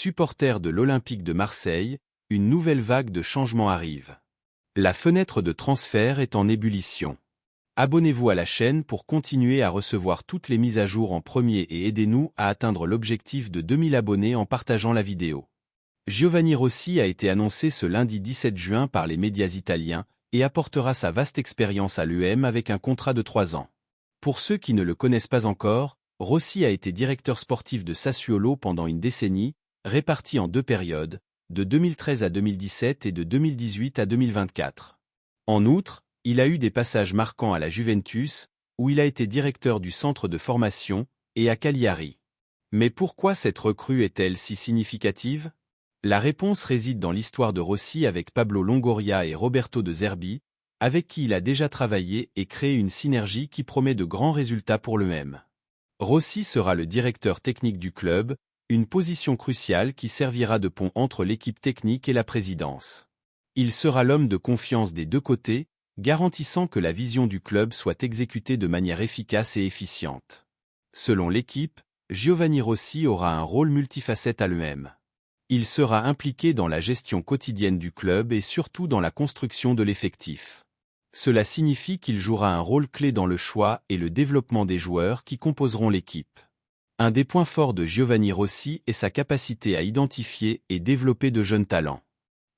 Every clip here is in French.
Supporters de l'Olympique de Marseille, une nouvelle vague de changements arrive. La fenêtre de transfert est en ébullition. Abonnez-vous à la chaîne pour continuer à recevoir toutes les mises à jour en premier et aidez-nous à atteindre l'objectif de 2000 abonnés en partageant la vidéo. Giovanni Rossi a été annoncé ce lundi 17 juin par les médias italiens et apportera sa vaste expérience à l'UEM avec un contrat de 3 ans. Pour ceux qui ne le connaissent pas encore, Rossi a été directeur sportif de Sassuolo pendant une décennie, répartie en 2 périodes, de 2013 à 2017 et de 2018 à 2024. En outre, il a eu des passages marquants à la Juventus, où il a été directeur du centre de formation, et à Cagliari. Mais pourquoi cette recrue est-elle si significative? La réponse réside dans l'histoire de Rossi avec Pablo Longoria et Roberto De Zerbi, avec qui il a déjà travaillé et créé une synergie qui promet de grands résultats pour l'UEM. Rossi sera le directeur technique du club, une position cruciale qui servira de pont entre l'équipe technique et la présidence. Il sera l'homme de confiance des deux côtés, garantissant que la vision du club soit exécutée de manière efficace et efficiente. Selon l'équipe, Giovanni Rossi aura un rôle multifacette à l'UEM. Il sera impliqué dans la gestion quotidienne du club et surtout dans la construction de l'effectif. Cela signifie qu'il jouera un rôle clé dans le choix et le développement des joueurs qui composeront l'équipe. Un des points forts de Giovanni Rossi est sa capacité à identifier et développer de jeunes talents.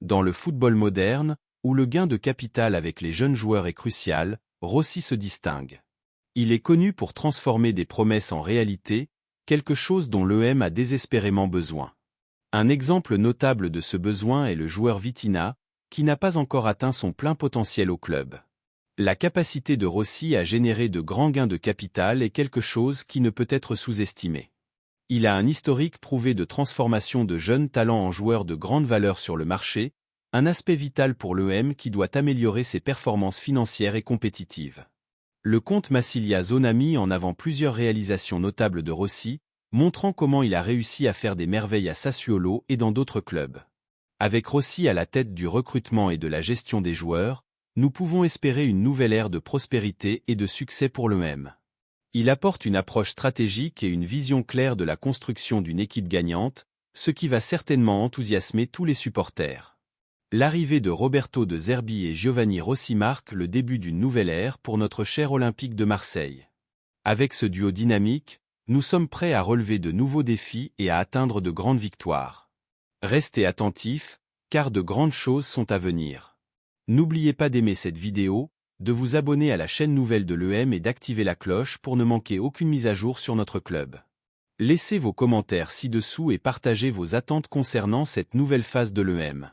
Dans le football moderne, où le gain de capital avec les jeunes joueurs est crucial, Rossi se distingue. Il est connu pour transformer des promesses en réalité, quelque chose dont l'UEM a désespérément besoin. Un exemple notable de ce besoin est le joueur Vitinha, qui n'a pas encore atteint son plein potentiel au club. La capacité de Rossi à générer de grands gains de capital est quelque chose qui ne peut être sous-estimé. Il a un historique prouvé de transformation de jeunes talents en joueurs de grande valeur sur le marché, un aspect vital pour l'UEM qui doit améliorer ses performances financières et compétitives. Le compte Massilia Zone a mis en avant plusieurs réalisations notables de Rossi, montrant comment il a réussi à faire des merveilles à Sassuolo et dans d'autres clubs. Avec Rossi à la tête du recrutement et de la gestion des joueurs, nous pouvons espérer une nouvelle ère de prospérité et de succès pour l'UEM. Il apporte une approche stratégique et une vision claire de la construction d'une équipe gagnante, ce qui va certainement enthousiasmer tous les supporters. L'arrivée de Roberto De Zerbi et Giovanni Rossi marque le début d'une nouvelle ère pour notre cher Olympique de Marseille. Avec ce duo dynamique, nous sommes prêts à relever de nouveaux défis et à atteindre de grandes victoires. Restez attentifs, car de grandes choses sont à venir. N'oubliez pas d'aimer cette vidéo, de vous abonner à la chaîne nouvelle de l'UEM et d'activer la cloche pour ne manquer aucune mise à jour sur notre club. Laissez vos commentaires ci-dessous et partagez vos attentes concernant cette nouvelle phase de l'UEM.